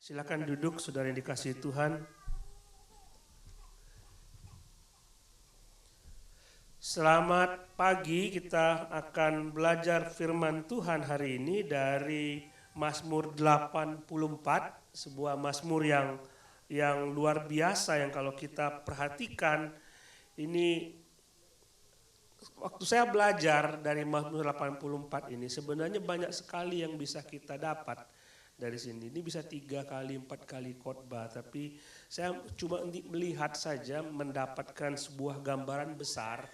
Silakan duduk, saudara yang dikasihi Tuhan. Selamat pagi, kita akan belajar firman Tuhan hari ini dari Mazmur 84, sebuah mazmur yang luar biasa yang kalau kita perhatikan ini waktu saya belajar dari Mazmur 84 ini sebenarnya banyak sekali yang bisa kita dapat dari sini. Ini bisa 3 kali, 4 kali khotbah, tapi saya cuma melihat saja, mendapatkan sebuah gambaran besar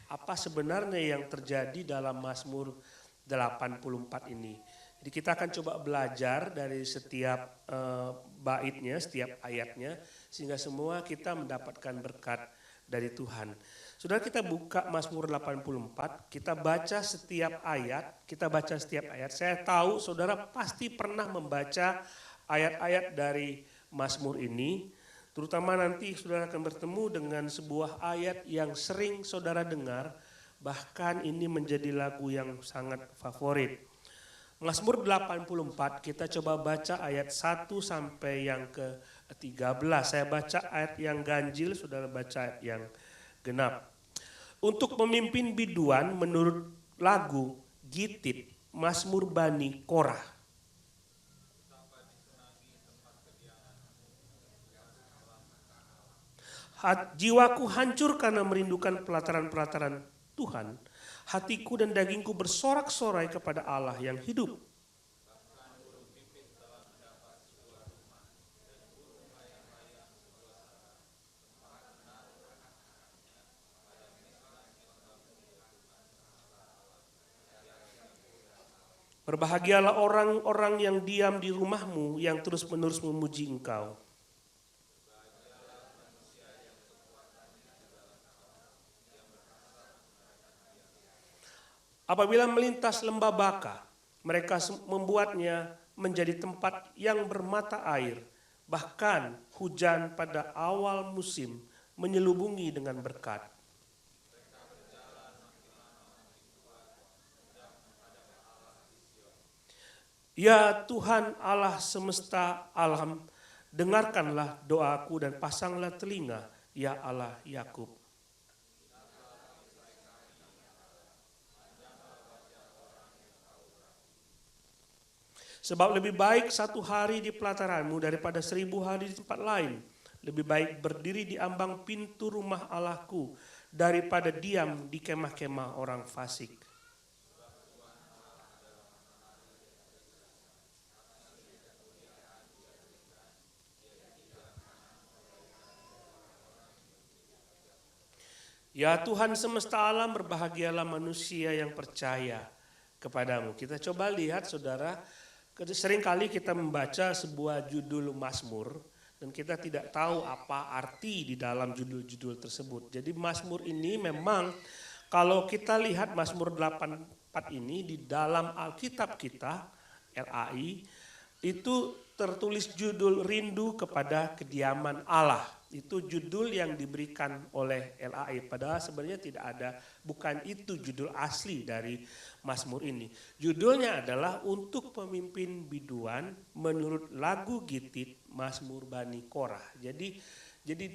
apa sebenarnya yang terjadi dalam Mazmur 84 ini. Jadi kita akan coba belajar dari setiap baitnya, setiap ayatnya, sehingga semua kita mendapatkan berkat dari Tuhan. Saudara, kita buka Mazmur 84, kita baca setiap ayat, Saya tahu saudara pasti pernah membaca ayat-ayat dari Mazmur ini, terutama nanti saudara akan bertemu dengan sebuah ayat yang sering saudara dengar, bahkan ini menjadi lagu yang sangat favorit. Mazmur 84, kita coba baca ayat 1 sampai yang ke-13. Saya baca ayat yang ganjil, saudara baca ayat yang genap. Untuk memimpin biduan menurut lagu Gitit, Mazmur Bani Korah. Jiwaku hancur karena merindukan pelataran-pelataran Tuhan. Hatiku dan dagingku bersorak-sorai kepada Allah yang hidup. Berbahagialah orang-orang yang diam di rumahmu, yang terus-menerus memuji Engkau. Apabila melintas lembah Baka, mereka membuatnya menjadi tempat yang bermata air. Bahkan hujan pada awal musim menyelubungi dengan berkat. Ya Tuhan Allah semesta alam, dengarkanlah doaku dan pasanglah telinga, ya Allah Yakub. Sebab lebih baik 1 hari di pelataranmu daripada 1000 hari di tempat lain. Lebih baik berdiri di ambang pintu rumah Allahku daripada diam di kemah-kemah orang fasik. Ya Tuhan semesta alam, berbahagialah manusia yang percaya kepadamu. Kita coba lihat saudara, seringkali kita membaca sebuah judul Mazmur dan kita tidak tahu apa arti di dalam judul-judul tersebut. Jadi Mazmur ini memang kalau kita lihat Mazmur 84 ini di dalam Alkitab kita, LAI, itu tertulis judul Rindu kepada Kediaman Allah. Itu judul yang diberikan oleh LAI, padahal sebenarnya tidak ada, bukan itu judul asli dari Mazmur ini. Judulnya adalah Untuk Pemimpin Biduan menurut lagu Gitit, Mazmur Bani Korah. Jadi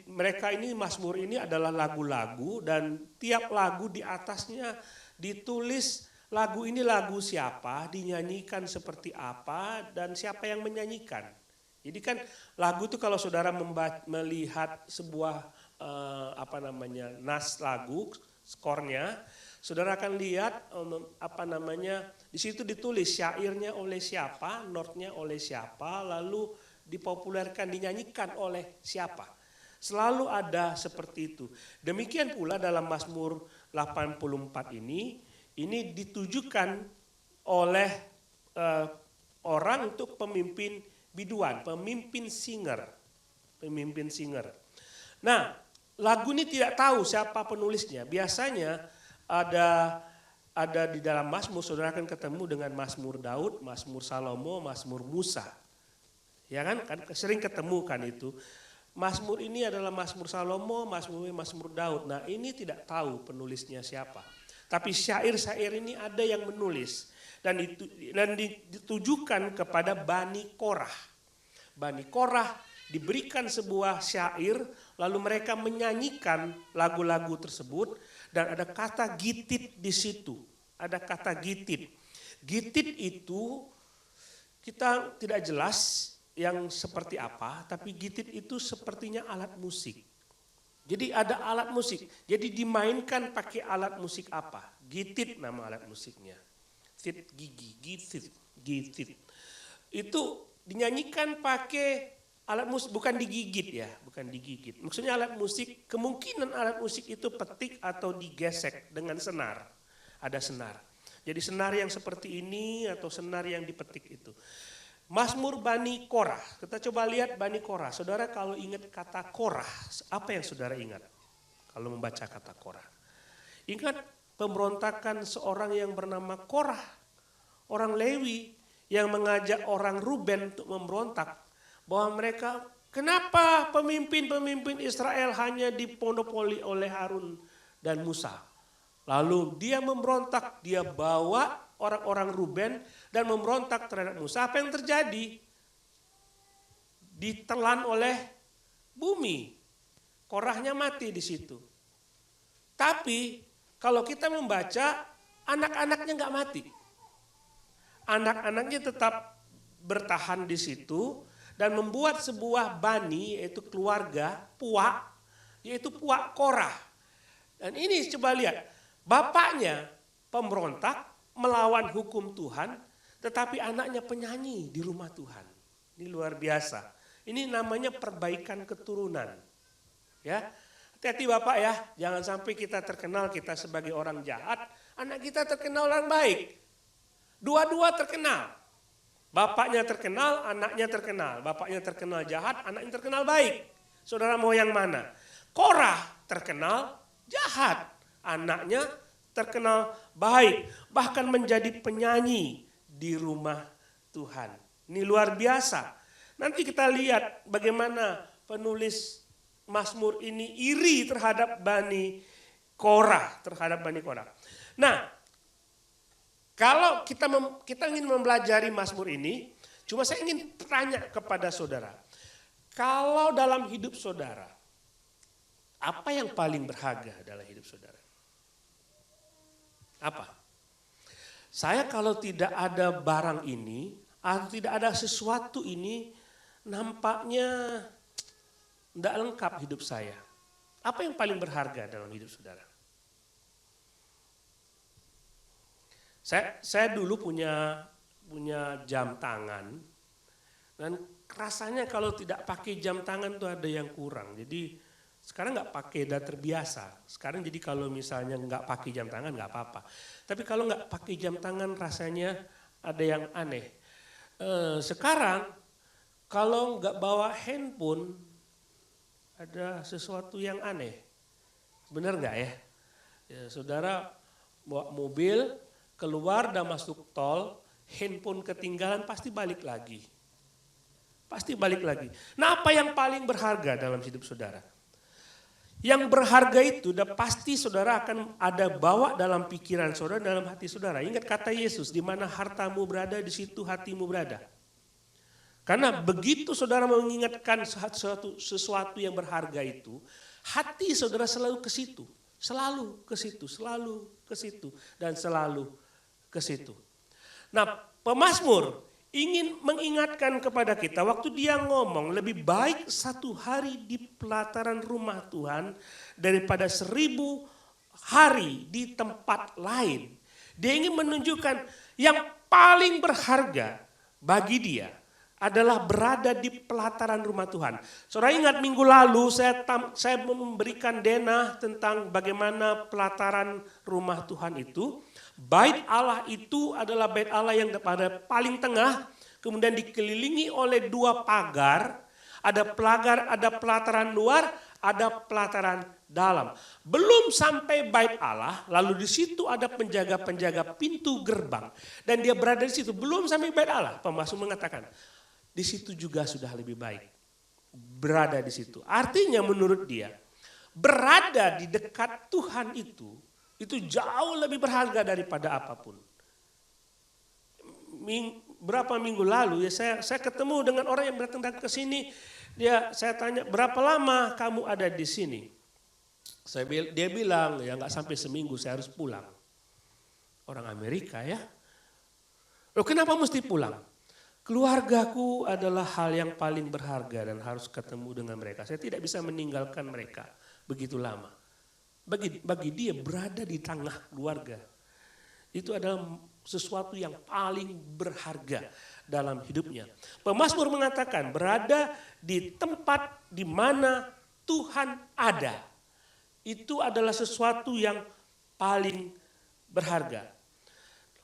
mereka ini, Mazmur ini adalah lagu-lagu dan tiap lagu di atasnya ditulis lagu ini lagu siapa, dinyanyikan seperti apa, dan siapa yang menyanyikan. Jadi kan lagu itu kalau saudara melihat sebuah nas lagu, skornya, saudara akan lihat di situ ditulis syairnya oleh siapa, notnya oleh siapa, lalu dipopulerkan, dinyanyikan oleh siapa. Selalu ada seperti itu. Demikian pula dalam Mazmur 84 ini ditujukan oleh orang untuk pemimpin biduan, pemimpin singer. Nah, lagu ini tidak tahu siapa penulisnya. Biasanya ada di dalam Mazmur, saudara akan ketemu dengan Mazmur Daud, Mazmur Salomo, Mazmur Musa. Ya kan sering ketemu kan itu. Mazmur ini adalah Mazmur Salomo, Mazmur Daud. Nah, ini tidak tahu penulisnya siapa. Tapi syair-syair ini ada yang menulis dan ditujukan kepada Bani Korah. Bani Korah diberikan sebuah syair, lalu mereka menyanyikan lagu-lagu tersebut, dan ada kata gitit di situ. Ada kata gitit. Gitit itu kita tidak jelas yang seperti apa, tapi gitit itu sepertinya alat musik. Jadi ada alat musik, jadi dimainkan pakai alat musik apa? Gitit nama alat musiknya. Gitit, gitit. Itu dinyanyikan pakai alat musik, bukan digigit ya, bukan digigit. Maksudnya alat musik, kemungkinan alat musik itu petik atau digesek dengan senar. Ada senar. Jadi senar yang seperti ini atau senar yang dipetik itu. Mazmur Bani Korah. Kita coba lihat Bani Korah. Saudara kalau ingat kata Korah, apa yang saudara ingat kalau membaca kata Korah? Ingat pemberontakan seorang yang bernama Korah, orang Lewi yang mengajak orang Ruben untuk memberontak. Bahwa mereka, kenapa pemimpin-pemimpin Israel hanya dimonopoli oleh Harun dan Musa. Lalu dia memberontak, dia bawa orang-orang Ruben dan memberontak terhadap Musa. Apa yang terjadi? Ditelan oleh bumi. Korahnya mati di situ. Tapi kalau kita membaca, anak-anaknya nggak mati. Anak-anaknya tetap bertahan di situ dan membuat sebuah bani, yaitu keluarga, puak, yaitu puak Korah. Dan ini coba lihat, bapaknya pemberontak melawan hukum Tuhan, tetapi anaknya penyanyi di rumah Tuhan. Ini luar biasa. Ini namanya perbaikan keturunan. Ya, hati-hati Bapak ya, jangan sampai kita terkenal kita sebagai orang jahat, anak kita terkenal orang baik. Dua-dua terkenal. Bapaknya terkenal, anaknya terkenal. Bapaknya terkenal jahat, anaknya terkenal baik. Saudara mau yang mana? Korah terkenal jahat, anaknya terkenal baik. Bahkan menjadi penyanyi di rumah Tuhan. Ini luar biasa. Nanti kita lihat bagaimana penulis Mazmur ini iri terhadap Bani Korah. Nah, kalau kita ingin mempelajari Mazmur ini, cuma saya ingin tanya kepada saudara. Kalau dalam hidup saudara, apa yang paling berharga dalam hidup saudara? Apa? Saya kalau tidak ada barang ini, atau tidak ada sesuatu ini, nampaknya tidak lengkap hidup saya. Apa yang paling berharga dalam hidup saudara? Saya dulu punya jam tangan, dan rasanya kalau tidak pakai jam tangan tuh ada yang kurang. Jadi sekarang nggak pakai, udah terbiasa. Sekarang jadi kalau misalnya nggak pakai jam tangan nggak apa-apa. Tapi kalau nggak pakai jam tangan rasanya ada yang aneh. Sekarang kalau nggak bawa handphone ada sesuatu yang aneh. Benar nggak ya? Saudara bawa mobil, keluar dan masuk tol, handphone ketinggalan pasti balik lagi. Pasti balik lagi. Nah, apa yang paling berharga dalam hidup saudara? Yang berharga itu udah pasti saudara akan ada bawa dalam pikiran saudara, dalam hati saudara. Ingat kata Yesus, di mana hartamu berada, di situ hatimu berada. Karena begitu saudara mengingatkan sesuatu yang berharga itu, hati saudara selalu ke situ. Selalu ke situ, selalu ke situ, dan selalu ke situ. Nah, pemazmur ingin mengingatkan kepada kita waktu dia ngomong lebih baik satu hari di pelataran rumah Tuhan daripada 1000 hari di tempat lain. Dia ingin menunjukkan yang paling berharga bagi dia adalah berada di pelataran rumah Tuhan. Saudara ingat minggu lalu saya memberikan denah tentang bagaimana pelataran rumah Tuhan itu. Bait Allah itu adalah bait Allah yang pada paling tengah, kemudian dikelilingi oleh 2 pagar, ada pelataran luar, ada pelataran dalam. Belum sampai bait Allah, lalu di situ ada penjaga-penjaga pintu gerbang, dan dia berada di situ. Belum sampai bait Allah, pemazmur mengatakan, di situ juga sudah lebih baik berada di situ. Artinya menurut dia, berada di dekat Tuhan itu jauh lebih berharga daripada apapun. berapa minggu lalu ya saya ketemu dengan orang yang datang ke sini. Saya tanya, berapa lama kamu ada di sini? Dia bilang, ya nggak sampai seminggu saya harus pulang. Orang Amerika ya. Loh, kenapa mesti pulang? Keluargaku adalah hal yang paling berharga dan harus ketemu dengan mereka. Saya tidak bisa meninggalkan mereka begitu lama. Bagi dia berada di tengah keluarga, itu adalah sesuatu yang paling berharga dalam hidupnya. Pemazmur mengatakan berada di tempat di mana Tuhan ada. Itu adalah sesuatu yang paling berharga.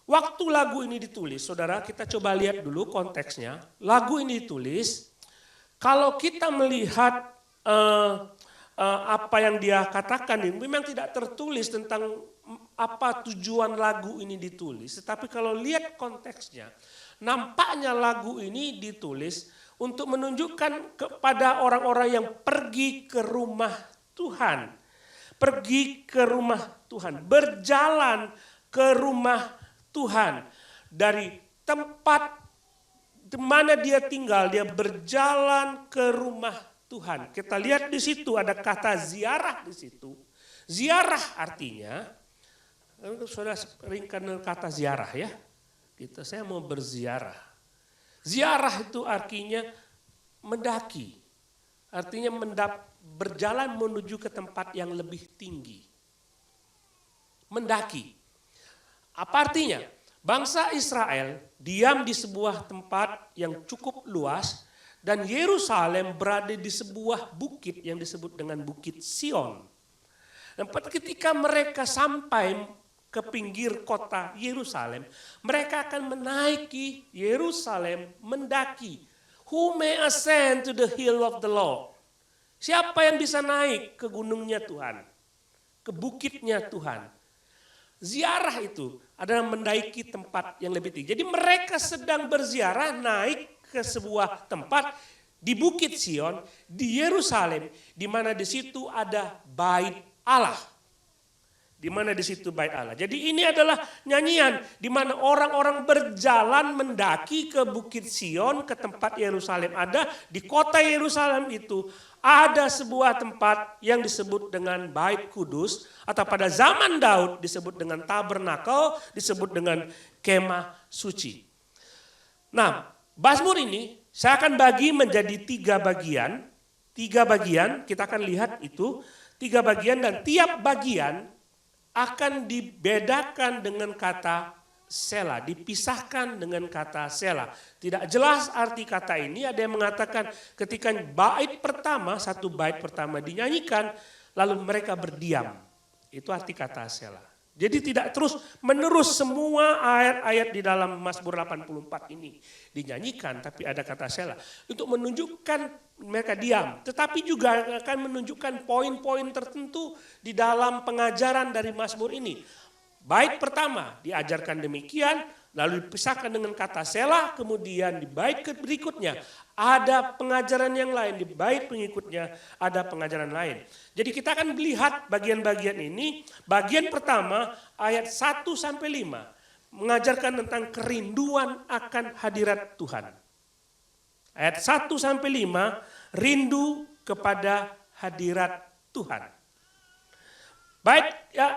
Waktu lagu ini ditulis, saudara, kita coba lihat dulu konteksnya. Lagu ini ditulis, kalau kita melihat apa yang dia katakan ini, memang tidak tertulis tentang apa tujuan lagu ini ditulis. Tetapi kalau lihat konteksnya, nampaknya lagu ini ditulis untuk menunjukkan kepada orang-orang yang pergi ke rumah Tuhan. Pergi ke rumah Tuhan, berjalan ke rumah Tuhan. Dari tempat di mana dia tinggal, dia berjalan ke rumah Tuhan. Kita lihat di situ ada kata ziarah di situ. Ziarah artinya, saudara sering kenal kata ziarah ya. Saya mau berziarah. Ziarah itu artinya mendaki. Artinya berjalan menuju ke tempat yang lebih tinggi. Mendaki. Apa artinya? Bangsa Israel diam di sebuah tempat yang cukup luas dan Yerusalem berada di sebuah bukit yang disebut dengan Bukit Sion. Dan ketika mereka sampai ke pinggir kota Yerusalem, mereka akan menaiki Yerusalem, mendaki. Who may ascend to the hill of the Lord? Siapa yang bisa naik ke gunungnya Tuhan? Ke bukitnya Tuhan? Ziarah itu adalah mendaiki tempat yang lebih tinggi. Jadi mereka sedang berziarah naik ke sebuah tempat di Bukit Sion, di Yerusalem, di mana di situ ada bait Allah. Di mana di situ bait Allah. Jadi ini adalah nyanyian di mana orang-orang berjalan mendaki ke Bukit Sion, ke tempat Yerusalem ada. Di kota Yerusalem itu ada sebuah tempat yang disebut dengan Bait Kudus, atau pada zaman Daud disebut dengan tabernakel, disebut dengan kemah suci. Nah, Mazmur ini saya akan bagi menjadi 3 bagian. 3 bagian, kita akan lihat itu 3 bagian, dan tiap bagian akan dibedakan dengan kata Selah, dipisahkan dengan kata Selah. Tidak jelas arti kata ini. Ada yang mengatakan ketika bait pertama, satu bait pertama dinyanyikan, lalu mereka berdiam. Itu arti kata Selah. Jadi tidak terus menerus semua ayat-ayat di dalam Mazmur 84 ini dinyanyikan, tapi ada kata Selah untuk menunjukkan mereka diam. Tetapi juga akan menunjukkan poin-poin tertentu di dalam pengajaran dari Mazmur ini. Bait pertama diajarkan demikian, lalu dipisahkan dengan kata Selah, kemudian di bait berikutnya ada pengajaran yang lain, di bait pengikutnya ada pengajaran lain. Jadi kita akan melihat bagian-bagian ini. Bagian pertama ayat 1-5 mengajarkan tentang kerinduan akan hadirat Tuhan. Ayat 1-5 rindu kepada hadirat Tuhan.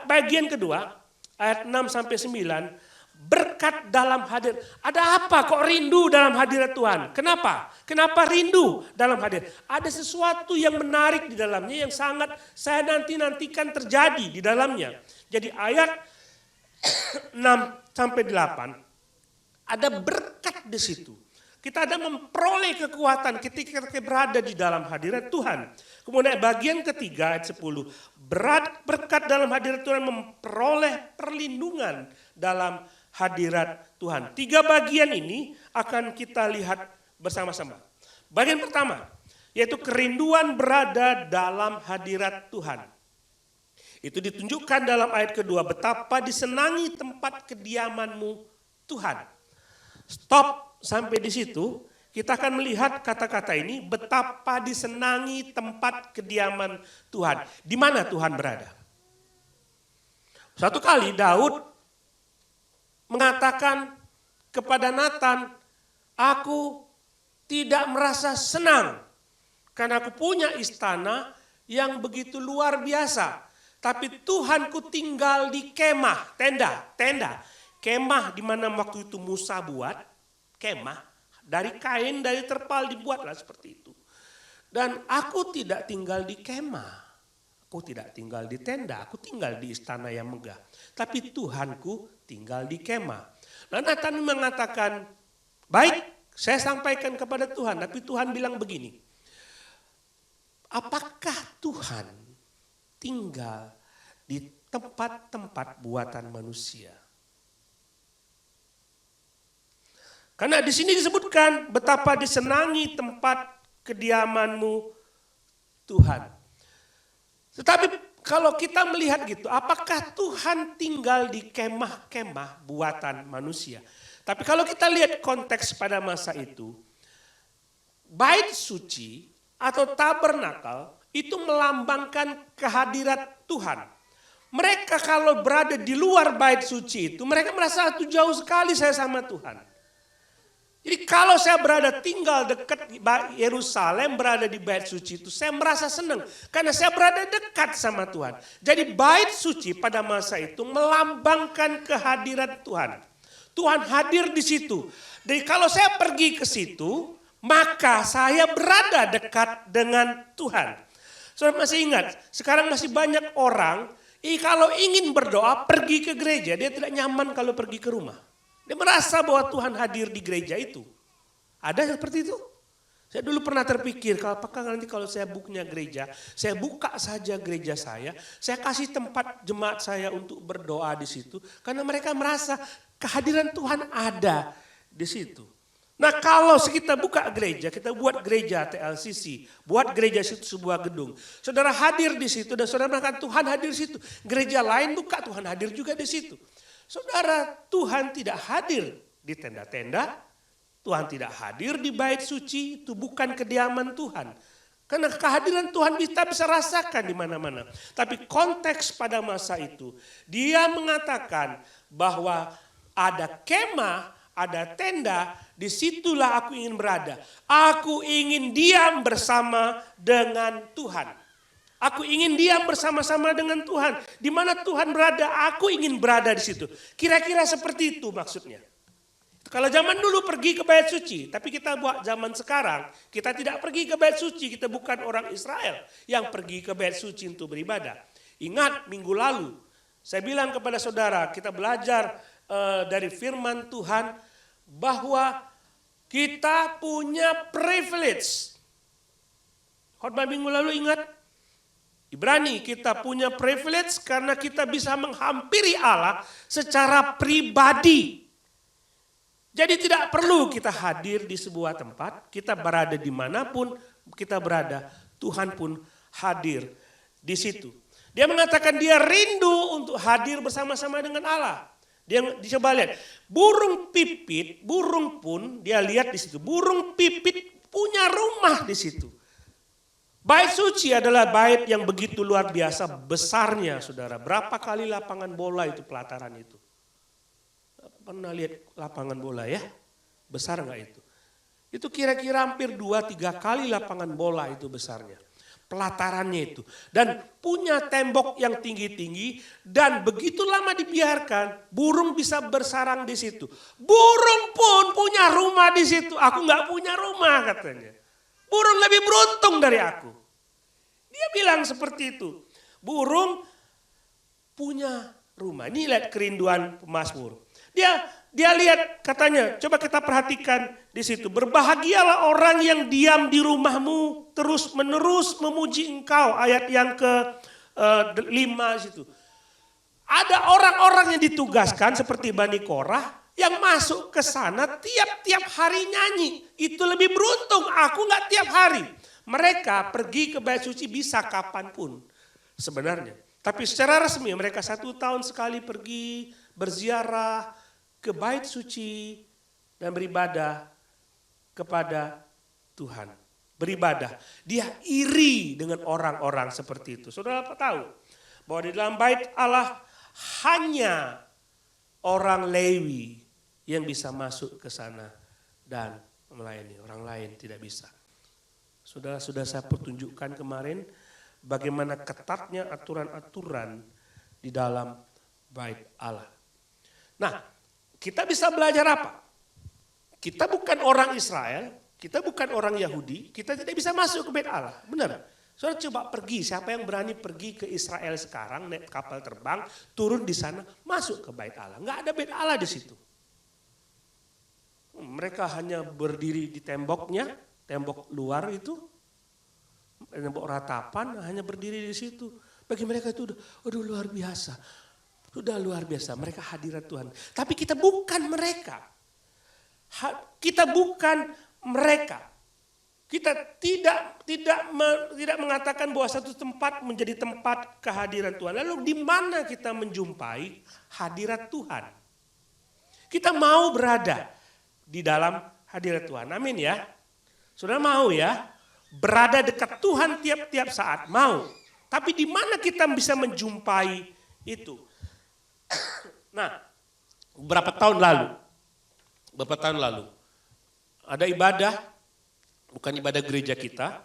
Bagian kedua ayat 6-9 berkat dalam hadir. Ada apa kok rindu dalam hadirat Tuhan? Kenapa? Kenapa rindu dalam hadir? Ada sesuatu yang menarik di dalamnya yang sangat saya nantikan terjadi di dalamnya. Jadi ayat 6-8 ada berkat di situ. Kita ada memperoleh kekuatan ketika kita berada di dalam hadirat Tuhan. Kemudian bagian ketiga ayat 10. Berkat dalam hadirat Tuhan memperoleh perlindungan dalam hadirat Tuhan. 3 bagian ini akan kita lihat bersama-sama. Bagian pertama yaitu kerinduan berada dalam hadirat Tuhan. Itu ditunjukkan dalam ayat kedua, betapa disenangi tempat kediamanmu Tuhan. Stop sampai di situ, kita akan melihat kata-kata ini, betapa disenangi tempat kediaman Tuhan. Di mana Tuhan berada? Suatu kali Daud mengatakan kepada Nathan, aku tidak merasa senang karena aku punya istana yang begitu luar biasa. Tapi Tuhanku tinggal di kemah, tenda. Kemah di mana waktu itu Musa buat, kemah dari kain, dari terpal dibuatlah seperti itu. Dan aku tidak tinggal di kemah, aku tidak tinggal di tenda, aku tinggal di istana yang megah. Tapi Tuhanku tinggal di kemah. Nah, Nathan mengatakan, baik, saya sampaikan kepada Tuhan, tapi Tuhan bilang begini, apakah Tuhan tinggal di tempat-tempat buatan manusia? Karena di sini disebutkan betapa disenangi tempat kediamanmu Tuhan. Tetapi kalau kita melihat gitu, apakah Tuhan tinggal di kemah-kemah buatan manusia? Tapi kalau kita lihat konteks pada masa itu, bait suci atau tabernakel itu melambangkan kehadirat Tuhan. Mereka kalau berada di luar bait suci itu, mereka merasa itu jauh sekali saya sama Tuhan. Jadi kalau saya tinggal dekat Yerusalem, berada di bait suci itu, saya merasa senang. Karena saya berada dekat sama Tuhan. Jadi bait suci pada masa itu melambangkan kehadiran Tuhan. Tuhan hadir di situ. Jadi kalau saya pergi ke situ, maka saya berada dekat dengan Tuhan. Saudara masih ingat, sekarang masih banyak orang, kalau ingin berdoa pergi ke gereja, dia tidak nyaman kalau pergi ke rumah. Dia merasa bahwa Tuhan hadir di gereja itu. Ada seperti itu? Saya dulu pernah terpikir, apakah nanti kalau saya buka gereja, saya buka saja gereja saya kasih tempat jemaat saya untuk berdoa di situ. Karena mereka merasa kehadiran Tuhan ada di situ. Nah kalau kita buka gereja, kita buat gereja TLCC, buat gereja situ sebuah gedung. Saudara hadir di situ dan saudara mengatakan Tuhan hadir di situ. Gereja lain buka, Tuhan hadir juga di situ. Saudara, Tuhan tidak hadir di tenda-tenda, Tuhan tidak hadir di bait suci, itu bukan kediaman Tuhan. Karena kehadiran Tuhan kita bisa rasakan di mana-mana. Tapi konteks pada masa itu, dia mengatakan bahwa ada kemah, ada tenda, disitulah aku ingin berada. Aku ingin diam bersama dengan Tuhan. Aku ingin diam bersama-sama dengan Tuhan. Di mana Tuhan berada, aku ingin berada di situ. Kira-kira seperti itu maksudnya. Kalau zaman dulu pergi ke bait suci, tapi kita buat zaman sekarang, kita tidak pergi ke bait suci, kita bukan orang Israel yang pergi ke bait suci untuk beribadah. Ingat minggu lalu, saya bilang kepada saudara, kita belajar dari firman Tuhan bahwa kita punya privilege. Khotbah minggu lalu ingat? Ibrani, kita punya privilege karena kita bisa menghampiri Allah secara pribadi. Jadi tidak perlu kita hadir di sebuah tempat, kita berada dimanapun kita berada, Tuhan pun hadir di situ. Dia mengatakan dia rindu untuk hadir bersama-sama dengan Allah. Dia coba lihat, burung pipit, burung pun dia lihat di situ, burung pipit punya rumah di situ. Bait suci adalah bait yang begitu luar biasa besarnya, saudara. Berapa kali lapangan bola itu pelataran itu? Pernah lihat lapangan bola ya? Besar nggak itu? Itu kira-kira hampir 2-3 kali lapangan bola itu besarnya. Pelatarannya itu. Dan punya tembok yang tinggi-tinggi dan begitu lama dibiarkan, burung bisa bersarang di situ. Burung pun punya rumah di situ. Aku nggak punya rumah katanya. Burung lebih beruntung dari aku. Dia bilang seperti itu. Burung punya rumah. Ini lihat kerinduan pemazmur. Dia lihat katanya, coba kita perhatikan di situ. Berbahagialah orang yang diam di rumahmu terus menerus memuji engkau. Ayat yang ke-5 situ. Ada orang-orang yang ditugaskan seperti Bani Korah yang masuk ke sana tiap-tiap hari nyanyi. Itu lebih beruntung, aku nggak tiap hari. Mereka pergi ke bait suci bisa kapanpun sebenarnya. Tapi secara resmi mereka 1 tahun sekali pergi berziarah ke bait suci dan beribadah kepada Tuhan. Beribadah. Dia iri dengan orang-orang seperti itu. Saudara apa tahu bahwa di dalam bait Allah hanya orang Lewi yang bisa masuk ke sana dan melayani orang lain, tidak bisa. Sudah saya pertunjukkan kemarin bagaimana ketatnya aturan-aturan di dalam bait Allah. Nah, kita bisa belajar apa? Kita bukan orang Israel, kita bukan orang Yahudi, kita tidak bisa masuk ke bait Allah, benar? Saudara coba pergi, siapa yang berani pergi ke Israel sekarang, naik kapal terbang, turun di sana, masuk ke bait Allah. Enggak ada bait Allah di situ. Mereka hanya berdiri di temboknya, tembok luar itu, tembok ratapan, hanya berdiri di situ. Bagi mereka itu udah luar biasa. Sudah luar biasa, mereka hadirat Tuhan. Tapi kita bukan mereka. Kita bukan mereka. Kita tidak mengatakan bahwa satu tempat menjadi tempat kehadiran Tuhan. Lalu di mana kita menjumpai hadirat Tuhan? Kita mau berada di dalam hadirat Tuhan. Amin ya. Saudara mau ya? Berada dekat Tuhan tiap-tiap saat. Mau. Tapi di mana kita bisa menjumpai itu? Nah, beberapa tahun lalu ada ibadah, bukan ibadah gereja kita,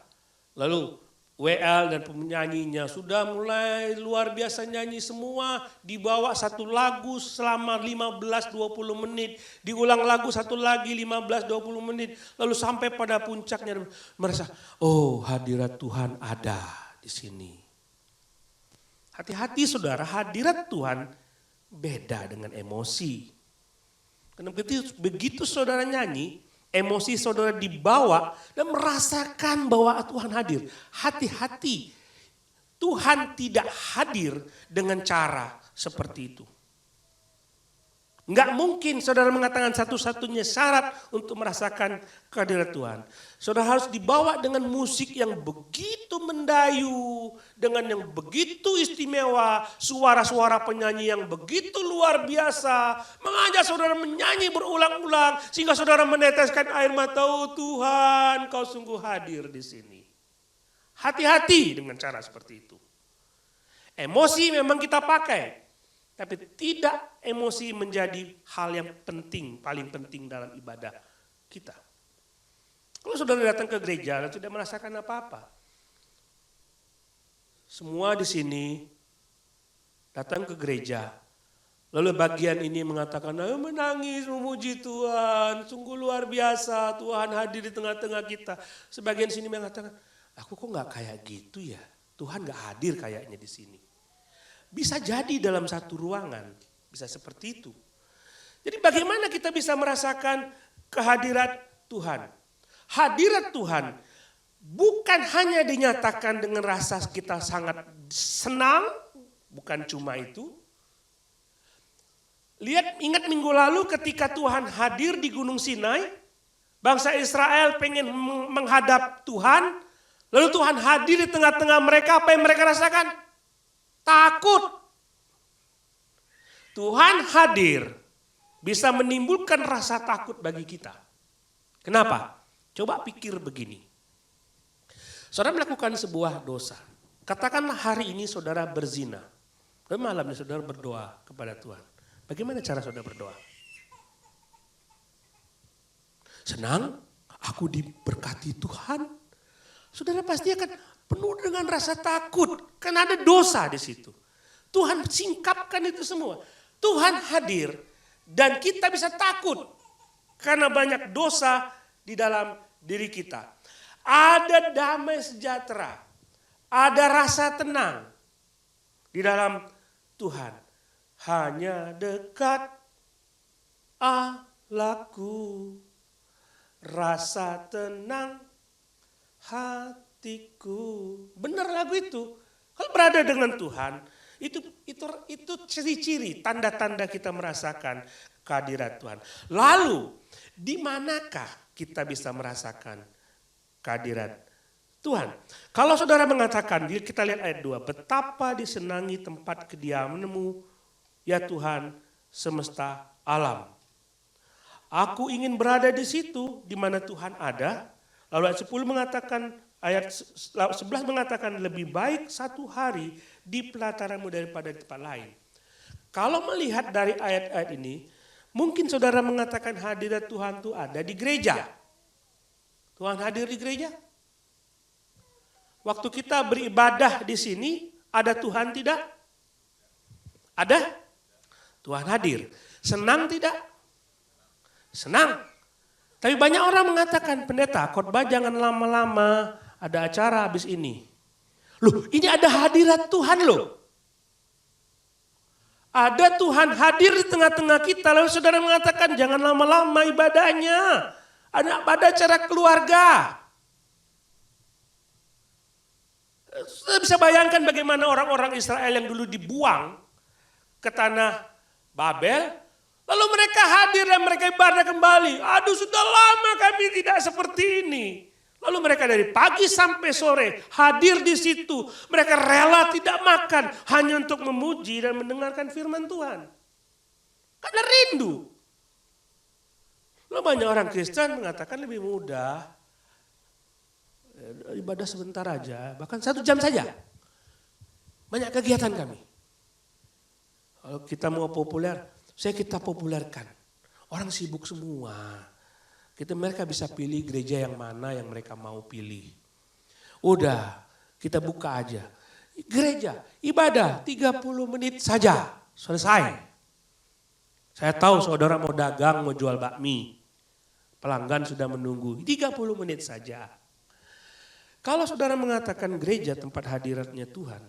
lalu WL dan penyanyinya sudah mulai luar biasa nyanyi semua, dibawa satu lagu selama 15-20 menit, diulang lagu satu lagi 15-20 menit, lalu sampai pada puncaknya merasa, oh hadirat Tuhan ada di sini. Hati-hati saudara, hadirat Tuhan beda dengan emosi. Karena begitu saudara nyanyi, emosi saudara dibawa dan merasakan bahwa Tuhan hadir. Hati-hati, Tuhan tidak hadir dengan cara seperti itu. Enggak mungkin saudara mengatakan satu-satunya syarat untuk merasakan kehadiran Tuhan. Saudara harus dibawa dengan musik yang begitu mendayu, dengan yang begitu istimewa, suara-suara penyanyi yang begitu luar biasa, mengajak saudara menyanyi berulang-ulang sehingga saudara meneteskan air mata, oh Tuhan, Kau sungguh hadir di sini. Hati-hati dengan cara seperti itu. Emosi memang kita pakai. Tapi tidak emosi menjadi hal yang penting, paling penting dalam ibadah kita. Kalau saudara datang ke gereja dan tidak merasakan apa-apa. Semua di sini datang ke gereja. Lalu bagian ini mengatakan, ayo menangis, memuji Tuhan, sungguh luar biasa, Tuhan hadir di tengah-tengah kita. Sebagian sini mengatakan, aku kok gak kayak gitu ya, Tuhan gak hadir kayaknya di sini. Bisa jadi dalam satu ruangan, bisa seperti itu. Jadi bagaimana kita bisa merasakan kehadirat Tuhan? Hadirat Tuhan bukan hanya dinyatakan dengan rasa kita sangat senang, bukan cuma itu. Ingat minggu lalu ketika Tuhan hadir di Gunung Sinai, bangsa Israel pengen menghadap Tuhan, lalu Tuhan hadir di tengah-tengah mereka, apa yang mereka rasakan? Takut. Tuhan hadir bisa menimbulkan rasa takut bagi kita. Kenapa? Coba pikir begini. Saudara melakukan sebuah dosa. Katakanlah hari ini saudara berzina. Dan malam ini saudara berdoa kepada Tuhan. Bagaimana cara saudara berdoa? Senang, aku diberkati Tuhan. Saudara pasti akan penuh dengan rasa takut, karena ada dosa di situ. Tuhan singkapkan itu semua. Tuhan hadir dan kita bisa takut karena banyak dosa di dalam diri kita. Ada damai sejahtera, ada rasa tenang di dalam Tuhan. Hanya dekat Allahku, rasa tenang hatiku. Benar lagu itu. Kalau berada dengan Tuhan, itu ciri-ciri, tanda-tanda kita merasakan kehadiran Tuhan. Lalu, di manakah kita bisa merasakan kehadiran Tuhan? Kalau saudara mengatakan, kita lihat ayat 2, betapa disenangi tempat kediamanmu, ya Tuhan semesta alam. Aku ingin berada di situ, di mana Tuhan ada. Lalu ayat 10 mengatakan, ayat 11 mengatakan lebih baik satu hari di pelataranmu daripada di tempat lain. Kalau melihat dari ayat-ayat ini, mungkin saudara mengatakan hadirat Tuhan itu ada di gereja. Tuhan hadir di gereja? Waktu kita beribadah di sini, ada Tuhan tidak? Ada? Tuhan hadir. Senang tidak? Senang. Tapi banyak orang mengatakan, pendeta, khotbah jangan lama-lama, ada acara habis ini. Loh, ini ada hadirat Tuhan loh. Ada Tuhan hadir di tengah-tengah kita, lalu saudara mengatakan jangan lama-lama ibadahnya. Ada acara keluarga. Saudara bisa bayangkan bagaimana orang-orang Israel yang dulu dibuang ke tanah Babel, lalu mereka hadir dan mereka ibadah kembali. Aduh, sudah lama kami tidak seperti ini. Lalu mereka dari pagi sampai sore hadir di situ. Mereka rela tidak makan hanya untuk memuji dan mendengarkan firman Tuhan. Karena rindu. Lalu banyak orang Kristen mengatakan lebih mudah. Ibadah sebentar aja, bahkan 1 jam saja. Banyak kegiatan kami. Kalau kita mau populer, kita populerkan. Orang sibuk semua. Mereka bisa pilih gereja yang mana yang mereka mau pilih. Udah, kita buka aja. Gereja, ibadah 30 menit saja, selesai. Saya tahu saudara mau dagang, mau jual bakmi. Pelanggan sudah menunggu, 30 menit saja. Kalau saudara mengatakan gereja tempat hadiratnya Tuhan,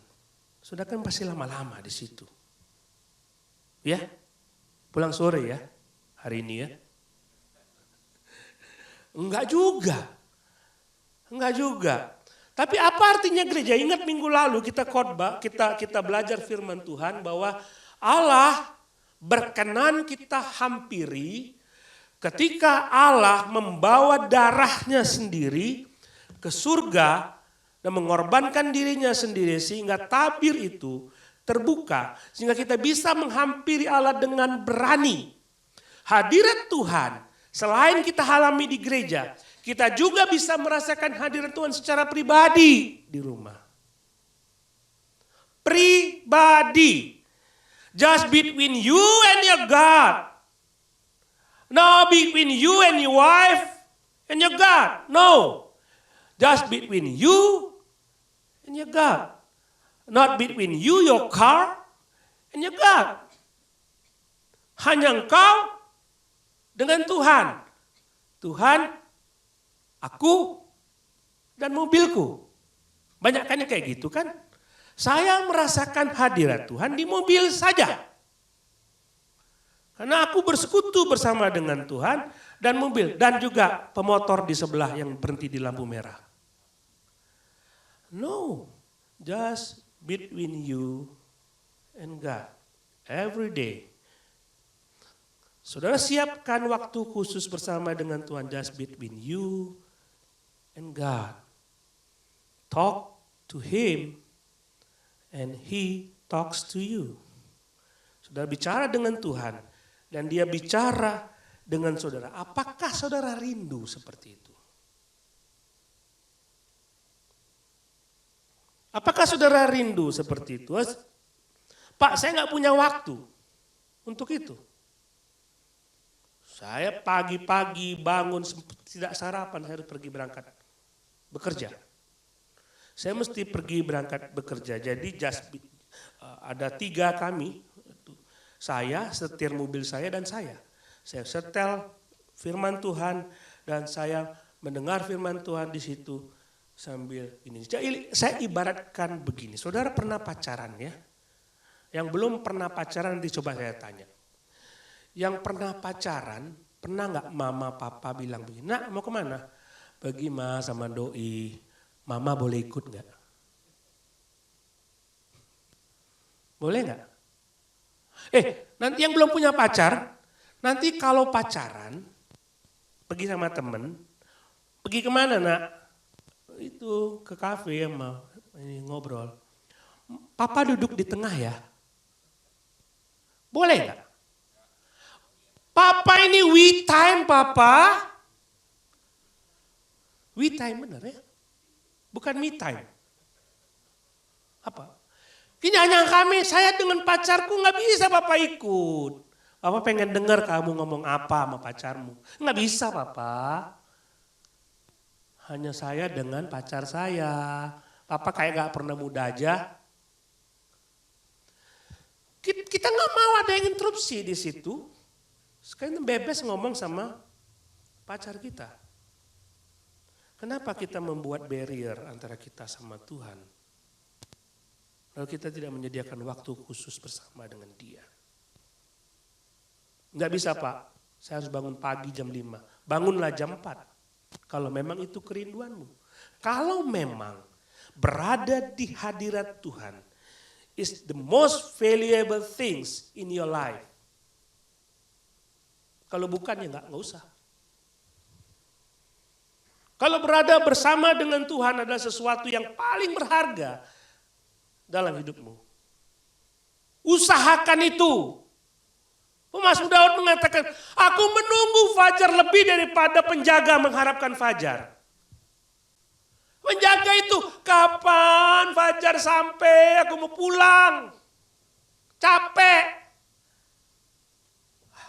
saudara kan pasti lama-lama di situ. Ya, pulang sore ya, hari ini ya. Enggak juga. Tapi apa artinya gereja? Ingat minggu lalu kita khotbah, kita belajar firman Tuhan bahwa Allah berkenan kita hampiri ketika Allah membawa darahnya sendiri ke surga dan mengorbankan dirinya sendiri sehingga tabir itu terbuka. Sehingga kita bisa menghampiri Allah dengan berani. Hadirat Tuhan selain kita alami di gereja, kita juga bisa merasakan hadirat Tuhan secara pribadi di rumah. Pribadi. Just between you and your God. Not between you and your wife and your God. No. Just between you and your God. Not between you, your car, and your God. Hanya engkau dengan Tuhan. Tuhan, aku, dan mobilku. Banyak kan yang kayak gitu kan? Saya merasakan hadirat Tuhan di mobil saja. Karena aku bersekutu bersama dengan Tuhan dan mobil. Dan juga pemotor di sebelah yang berhenti di lampu merah. No, just between you and God. Every day. Saudara siapkan waktu khusus bersama dengan Tuhan, just between you and God. Talk to Him and He talks to you. Saudara bicara dengan Tuhan dan Dia bicara dengan saudara. Apakah saudara rindu seperti itu? Apakah saudara rindu seperti itu? Pak, saya nggak punya waktu untuk itu. Saya pagi-pagi bangun tidak sarapan, saya harus pergi berangkat bekerja. Saya mesti pergi berangkat bekerja. Jadi ada 3 kami, saya, setir mobil saya dan saya. Saya setel firman Tuhan dan saya mendengar firman Tuhan di situ sambil ini. Saya ibaratkan begini, saudara pernah pacaran ya? Yang belum pernah pacaran nanti coba saya tanya. Yang pernah pacaran, pernah nggak mama papa bilang begini, nak mau kemana? Pergi ma sama doi, mama boleh ikut nggak? Boleh nggak? Nanti yang belum punya pacar, nanti kalau pacaran, pergi sama temen, pergi kemana nak? Itu ke kafe sama ini ngobrol. Papa duduk di tengah ya? Boleh nggak? Papa ini we time papa. We time benar ya? Bukan me time. Apa? Ini hanya kami, saya dengan pacarku nggak bisa papa ikut. Papa pengen dengar kamu ngomong apa sama pacarmu. Nggak bisa papa. Hanya saya dengan pacar saya. Papa kayak gak pernah muda aja. Kita gak mau ada yang interupsi di situ. Sekarang bebas ngomong sama pacar kita. Kenapa kita membuat barrier antara kita sama Tuhan? Lalu kita tidak menyediakan waktu khusus bersama dengan Dia. Nggak bisa, Pak, saya harus bangun pagi jam 5. Bangunlah jam 4. Kalau memang itu kerinduanmu. Kalau memang berada di hadirat Tuhan is the most valuable things in your life. Kalau bukan ya nggak usah. Kalau berada bersama dengan Tuhan adalah sesuatu yang paling berharga dalam hidupmu. Usahakan itu. Mazmur Daud mengatakan, aku menunggu fajar lebih daripada penjaga mengharapkan fajar. Penjaga itu, kapan fajar sampai, aku mau pulang. Capek.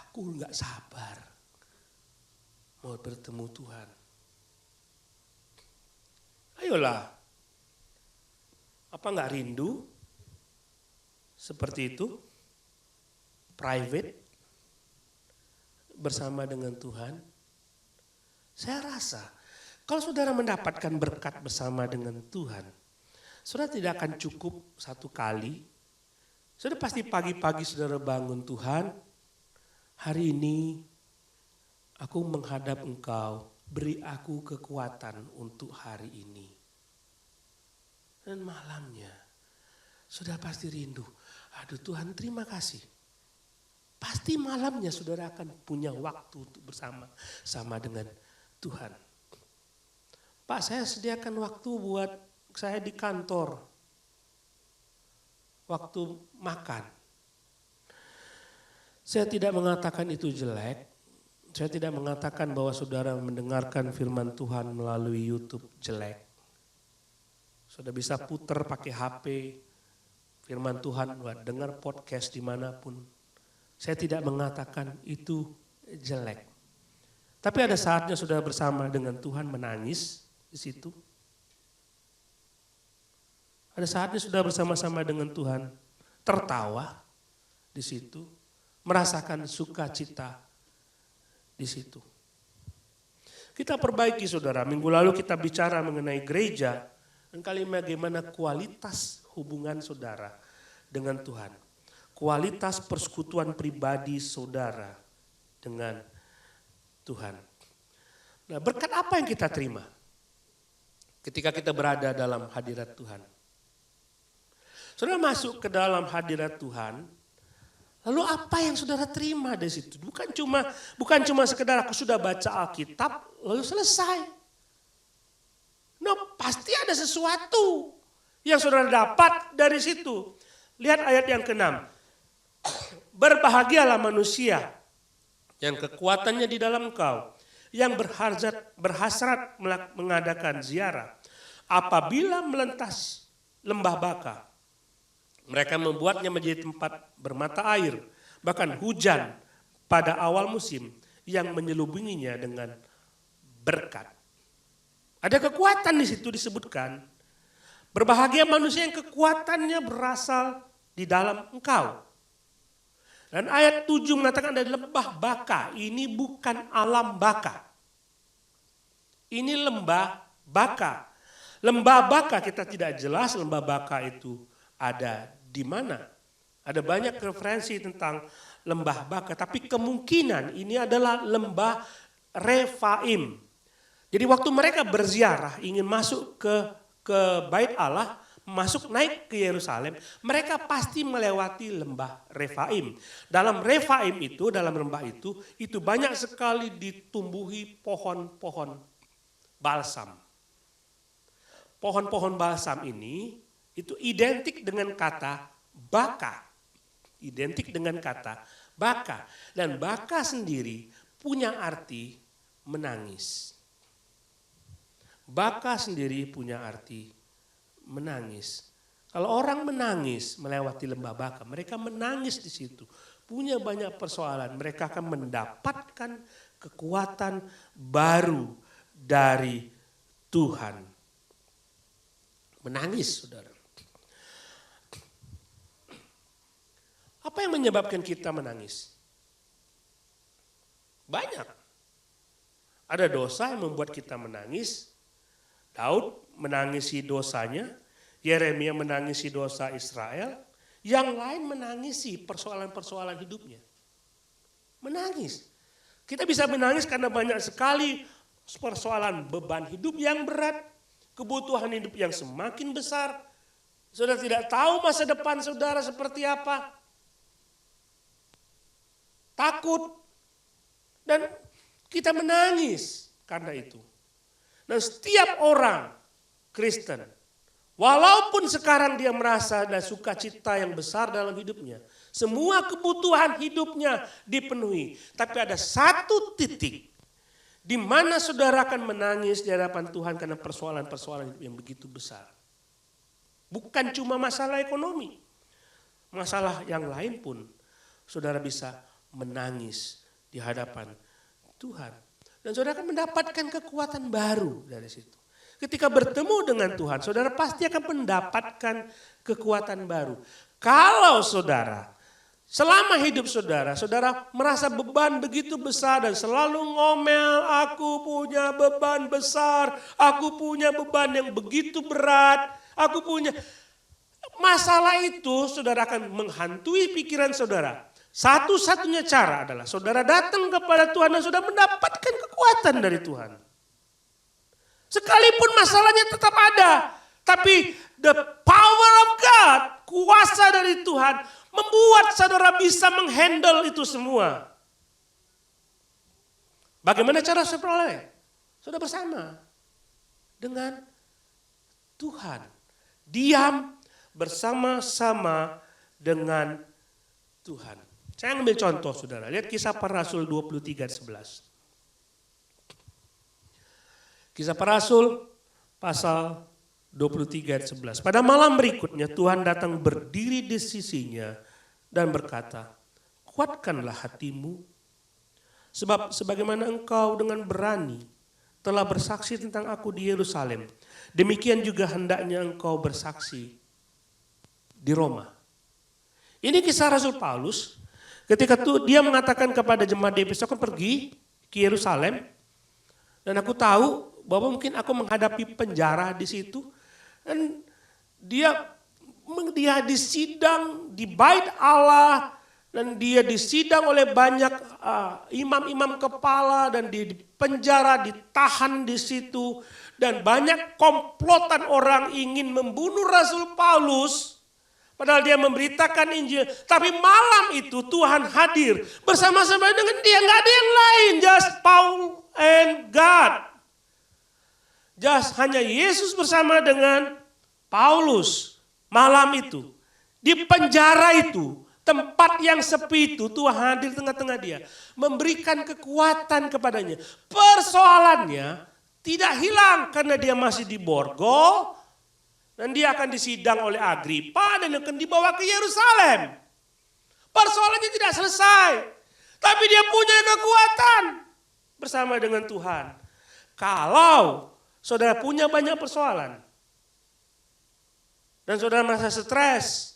Aku nggak sabar mau bertemu Tuhan. Ayolah, apa nggak rindu seperti itu? Private bersama dengan Tuhan. Saya rasa kalau saudara mendapatkan berkat bersama dengan Tuhan, saudara tidak akan cukup satu kali. Saudara pasti pagi-pagi saudara bangun, Tuhan, hari ini aku menghadap Engkau, beri aku kekuatan untuk hari ini. Dan malamnya, saudara pasti rindu. Aduh Tuhan, terima kasih. Pasti malamnya saudara akan punya waktu untuk bersama dengan Tuhan. Pak, saya sediakan waktu buat saya di kantor. Waktu makan. Saya tidak mengatakan itu jelek. Saya tidak mengatakan bahwa saudara mendengarkan firman Tuhan melalui YouTube jelek. Saudara bisa puter pakai HP firman Tuhan, buat dengar podcast dimanapun. Saya tidak mengatakan itu jelek. Tapi ada saatnya saudara bersama dengan Tuhan menangis di situ. Ada saatnya saudara bersama-sama dengan Tuhan tertawa di situ. Merasakan sukacita di situ. Kita perbaiki saudara, minggu lalu kita bicara mengenai gereja. Dan kali ini bagaimana kualitas hubungan saudara dengan Tuhan. Kualitas persekutuan pribadi saudara dengan Tuhan. Nah, berkat apa yang kita terima ketika kita berada dalam hadirat Tuhan? Saudara masuk ke dalam hadirat Tuhan, lalu apa yang saudara terima dari situ? Bukan cuma sekedar aku sudah baca Alkitab lalu selesai. No, pasti ada sesuatu yang saudara dapat dari situ. Lihat ayat yang ke-6. Berbahagialah manusia yang kekuatannya di dalam Engkau, yang berhasrat mengadakan ziarah. Apabila melintas lembah Baka, mereka membuatnya menjadi tempat bermata air, bahkan hujan pada awal musim yang menyelubunginya dengan berkat. Ada kekuatan di situ disebutkan. Berbahagia manusia yang kekuatannya berasal di dalam Engkau. Dan ayat 7 mengatakan ada lembah Baka. Ini bukan alam Baka. Ini lembah Baka. Lembah Baka kita tidak jelas lembah Baka itu ada di mana. Ada banyak referensi tentang lembah Baka. Tapi kemungkinan ini adalah lembah Refaim. Jadi waktu mereka berziarah ingin masuk ke Bait Allah, naik ke Yerusalem, mereka pasti melewati lembah Refaim. Dalam Refaim itu, dalam lembah itu banyak sekali ditumbuhi pohon-pohon balsam. Pohon-pohon balsam ini itu identik dengan kata baka. Identik dengan kata baka. Dan baka sendiri punya arti menangis. Baka sendiri punya arti menangis. Kalau orang menangis melewati lembah Baka, mereka menangis di situ. Punya banyak persoalan, mereka akan mendapatkan kekuatan baru dari Tuhan. Menangis, saudara. Apa yang menyebabkan kita menangis? Banyak. Ada dosa yang membuat kita menangis. Daud menangisi dosanya. Yeremia menangisi dosa Israel. Yang lain menangisi persoalan-persoalan hidupnya. Menangis. Kita bisa menangis karena banyak sekali persoalan beban hidup yang berat. Kebutuhan hidup yang semakin besar. Saudara tidak tahu masa depan saudara seperti apa. Takut. Dan kita menangis karena itu. Dan setiap orang Kristen, walaupun sekarang dia merasa ada sukacita yang besar dalam hidupnya, semua kebutuhan hidupnya dipenuhi. Tapi ada satu titik di mana saudara akan menangis di hadapan Tuhan karena persoalan-persoalan hidup yang begitu besar. Bukan cuma masalah ekonomi. Masalah yang lain pun saudara bisa menangis di hadapan Tuhan. Dan saudara akan mendapatkan kekuatan baru dari situ. Ketika bertemu dengan Tuhan, saudara pasti akan mendapatkan kekuatan baru. Kalau saudara, selama hidup saudara, saudara merasa beban begitu besar dan selalu ngomel, aku punya beban besar, aku punya beban yang begitu berat, aku punya. Masalah itu saudara akan menghantui pikiran saudara. Satu-satunya cara adalah saudara datang kepada Tuhan dan saudara mendapatkan kekuatan dari Tuhan. Sekalipun masalahnya tetap ada, tapi the power of God, kuasa dari Tuhan membuat saudara bisa menghandle itu semua. Bagaimana cara saudara? Saudara bersama dengan Tuhan. Diam bersama-sama dengan Tuhan. Saya ambil contoh saudara, lihat Kisah Para Rasul 23:11. Kisah Para Rasul pasal 23:11. Pada malam berikutnya Tuhan datang berdiri di sisinya dan berkata, kuatkanlah hatimu, sebab sebagaimana engkau dengan berani telah bersaksi tentang aku di Yerusalem, demikian juga hendaknya engkau bersaksi di Roma. Ini kisah Rasul Paulus. Ketika dia mengatakan kepada jemaat di Efesus, aku pergi ke Yerusalem dan aku tahu bahwa mungkin aku menghadapi penjara di situ. Dan dia disidang di bait Allah dan dia disidang oleh banyak imam-imam kepala dan dia dipenjara, ditahan di situ. Dan banyak komplotan orang ingin membunuh Rasul Paulus. Padahal dia memberitakan Injil. Tapi malam itu Tuhan hadir bersama-sama dengan dia. Nggak ada yang lain. Just Paul and God. Just hanya Yesus bersama dengan Paulus. Malam itu. Di penjara itu. Tempat yang sepi itu Tuhan hadir tengah-tengah dia. Memberikan kekuatan kepadanya. Persoalannya tidak hilang karena dia masih di borgol. Dan dia akan disidang oleh Agripa dan akan dibawa ke Yerusalem. Persoalannya tidak selesai. Tapi dia punya kekuatan bersama dengan Tuhan. Kalau saudara punya banyak persoalan. Dan saudara merasa stres.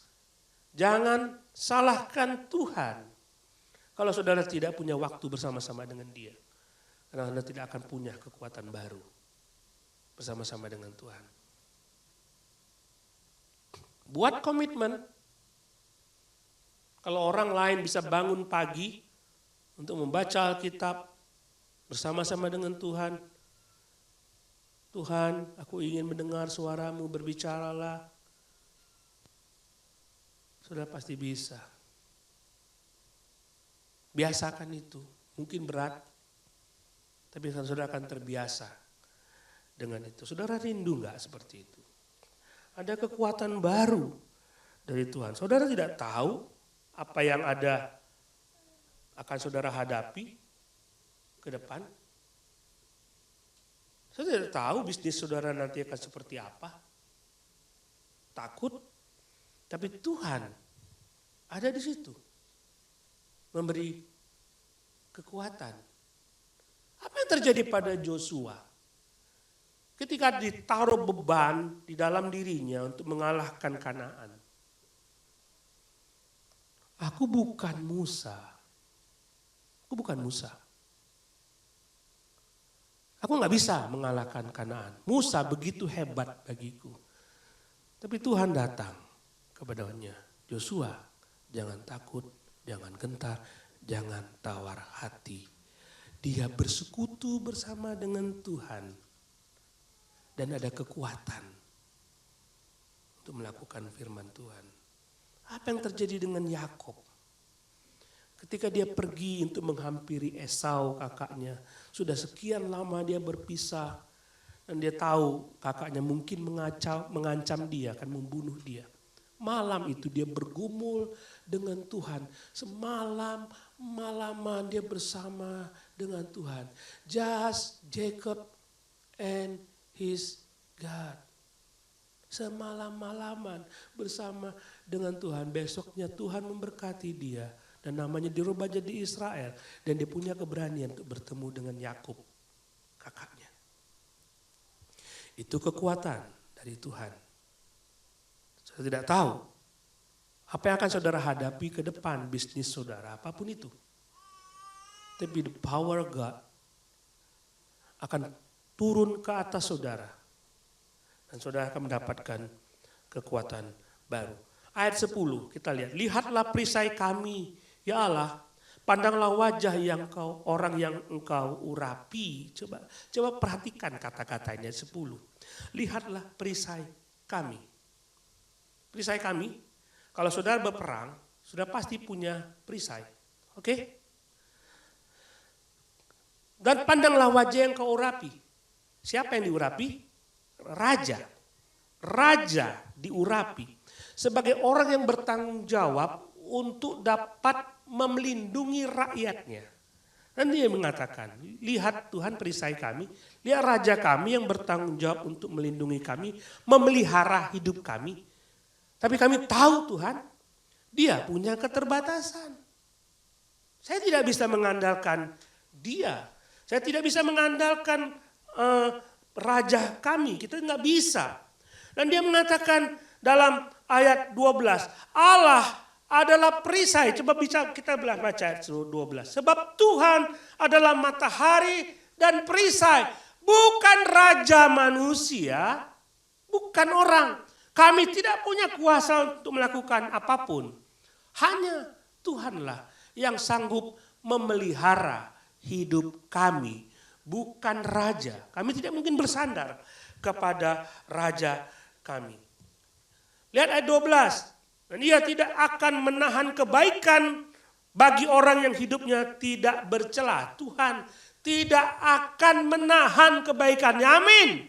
Jangan salahkan Tuhan. Kalau saudara tidak punya waktu bersama-sama dengan dia. Karena saudara tidak akan punya kekuatan baru. Bersama-sama dengan Tuhan. Buat komitmen. Kalau orang lain bisa bangun pagi untuk membaca Alkitab bersama-sama dengan Tuhan. Tuhan, aku ingin mendengar suaramu, berbicaralah. Saudara pasti bisa. Biasakan itu. Mungkin berat, tapi saudara akan terbiasa dengan itu. Saudara rindu enggak seperti itu? Ada kekuatan baru dari Tuhan. Saudara tidak tahu apa yang ada akan saudara hadapi ke depan. Saudara tidak tahu bisnis saudara nanti akan seperti apa. Takut. Tapi Tuhan ada di situ. Memberi kekuatan. Apa yang terjadi pada Joshua? ketika ditaruh beban di dalam dirinya untuk mengalahkan Kanaan. Aku bukan Musa. Aku bukan Musa. Aku nggak bisa mengalahkan Kanaan. Musa begitu hebat bagiku. Tapi Tuhan datang kepadanya. Yosua, jangan takut, jangan gentar, jangan tawar hati. Dia bersekutu bersama dengan Tuhan. Dan ada kekuatan untuk melakukan firman Tuhan. Apa yang terjadi dengan Yakub? Ketika dia pergi untuk menghampiri Esau kakaknya. Sudah sekian lama dia berpisah. Dan dia tahu kakaknya mungkin mengancam dia, akan membunuh dia. Malam itu dia bergumul dengan Tuhan. Malaman dia bersama dengan Tuhan. Just Jacob and his God. Semalam-malaman bersama dengan Tuhan. Besoknya Tuhan memberkati dia. Dan namanya dirubah jadi Israel. Dan dia punya keberanian untuk bertemu dengan Yakub, kakaknya. Itu kekuatan dari Tuhan. Saya tidak tahu apa yang akan saudara hadapi ke depan bisnis saudara, apapun itu. Tapi the power of God akan turun ke atas saudara. Dan saudara akan mendapatkan kekuatan baru. Ayat 10 kita lihat. Lihatlah perisai kami, ya Allah. Pandanglah wajah orang yang engkau urapi. Coba perhatikan kata-katanya 10. Lihatlah perisai kami. Perisai kami, kalau saudara berperang, sudah pasti punya perisai. Oke? Dan pandanglah wajah yang kau urapi. Siapa yang diurapi? Raja. Raja diurapi. Sebagai orang yang bertanggung jawab untuk dapat melindungi rakyatnya. Dan dia mengatakan, lihat Tuhan perisai kami, lihat raja kami yang bertanggung jawab untuk melindungi kami, memelihara hidup kami. Tapi kami tahu Tuhan, dia punya keterbatasan. Saya tidak bisa mengandalkan dia. Saya tidak bisa mengandalkan raja kami, kita nggak bisa. Dan dia mengatakan dalam ayat 12, Allah adalah perisai. Coba kita baca ayat 12. Sebab Tuhan adalah matahari dan perisai. Bukan raja manusia, bukan orang. Kami tidak punya kuasa untuk melakukan apapun. Hanya Tuhanlah yang sanggup memelihara hidup kami. Bukan raja. Kami tidak mungkin bersandar kepada raja kami. Lihat ayat 12. Dan ia tidak akan menahan kebaikan bagi orang yang hidupnya tidak bercela. Tuhan tidak akan menahan kebaikannya. Amin.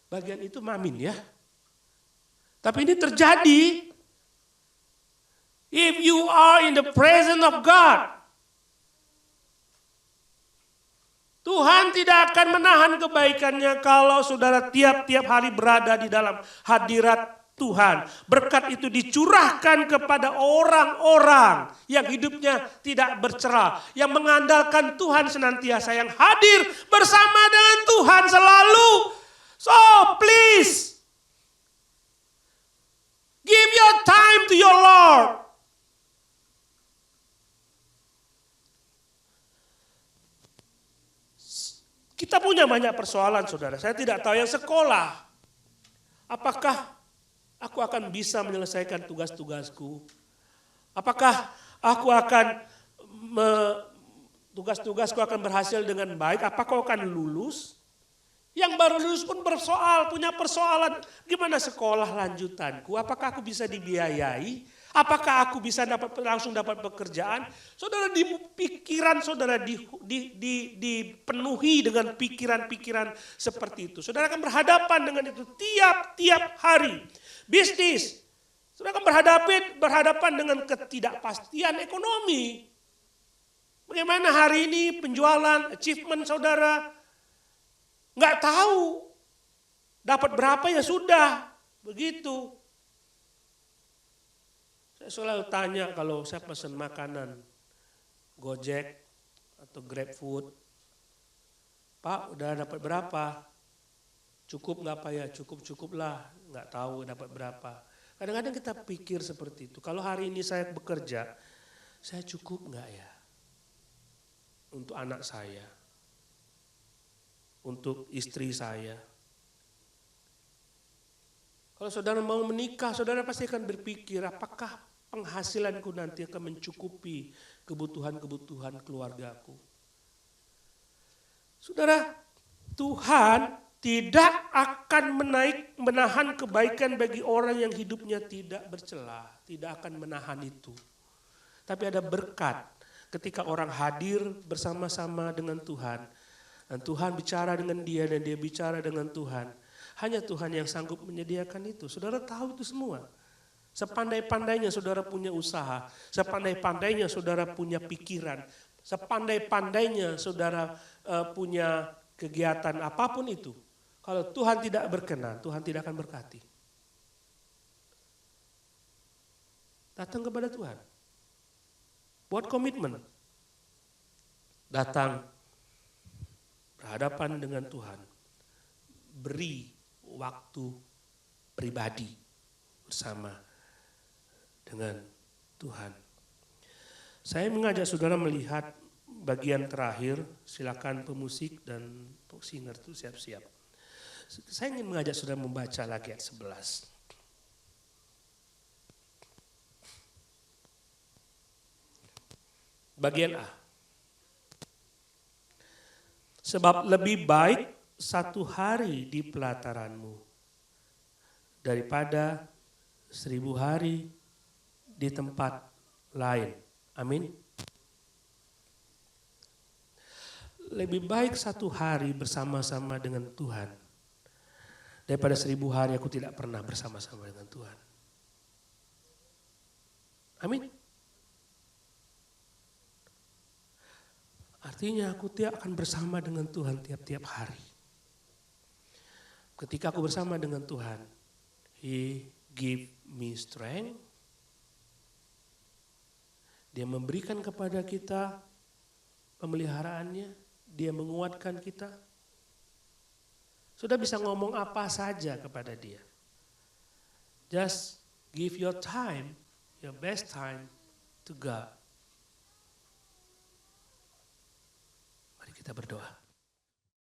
Bagian itu amin ya. Tapi ini terjadi. If you are in the presence of God. Tuhan tidak akan menahan kebaikannya kalau saudara tiap-tiap hari berada di dalam hadirat Tuhan. Berkat itu dicurahkan kepada orang-orang yang hidupnya tidak bercerah. Yang mengandalkan Tuhan senantiasa, yang hadir bersama dengan Tuhan selalu. So please, give your time to your Lord. Kita punya banyak persoalan saudara. Saya tidak tahu yang sekolah. Apakah aku akan bisa menyelesaikan tugas-tugasku? Apakah aku akan tugas-tugasku akan berhasil dengan baik? Apakah aku akan lulus? Yang baru lulus pun punya persoalan. Gimana sekolah lanjutanku? Apakah aku bisa dibiayai? Apakah aku bisa langsung dapat pekerjaan? Saudara, di pikiran saudara dipenuhi dengan pikiran-pikiran seperti itu. Saudara akan berhadapan dengan itu tiap-tiap hari. Bisnis, saudara akan berhadapan dengan ketidakpastian ekonomi. Bagaimana hari ini penjualan, achievement saudara? Nggak tahu. Dapat berapa ya sudah. Begitu. Saya selalu tanya kalau saya pesan makanan, Gojek atau GrabFood. Pak udah dapat berapa? Cukup nggak Pak ya? Cukup lah, nggak tahu dapat berapa. Kadang-kadang kita pikir seperti itu. Kalau hari ini saya bekerja, saya cukup nggak ya? Untuk anak saya, untuk istri saya. Kalau saudara mau menikah, saudara pasti akan berpikir apakah penghasilanku nanti akan mencukupi kebutuhan-kebutuhan keluargaku. Saudara, Tuhan tidak akan menahan kebaikan bagi orang yang hidupnya tidak bercelah, tidak akan menahan itu. Tapi ada berkat ketika orang hadir bersama-sama dengan Tuhan, dan Tuhan bicara dengan dia dan dia bicara dengan Tuhan. Hanya Tuhan yang sanggup menyediakan itu. Saudara tahu itu semua. Sepandai-pandainya saudara punya usaha, sepandai-pandainya saudara punya pikiran, sepandai-pandainya saudara punya kegiatan apapun itu. Kalau Tuhan tidak berkenan, Tuhan tidak akan berkati. Datang kepada Tuhan. Buat komitmen. Datang berhadapan dengan Tuhan. Beri waktu pribadi bersama dengan Tuhan. Saya mengajak saudara melihat bagian terakhir, silakan pemusik dan singer itu siap-siap. Saya ingin mengajak saudara membaca lagi ayat 11. Bagian A. Sebab lebih baik satu hari di pelataranmu daripada 1000 hari di tempat lain. Amin. Lebih baik satu hari bersama-sama dengan Tuhan daripada 1000 hari aku tidak pernah bersama-sama dengan Tuhan. Amin. Artinya aku tidak akan bersama dengan Tuhan tiap-tiap hari. Ketika aku bersama dengan Tuhan, He give me strength. Dia memberikan kepada kita pemeliharaannya, dia menguatkan kita. Sudah bisa ngomong apa saja kepada dia. Just give your time, your best time to God. Mari kita berdoa.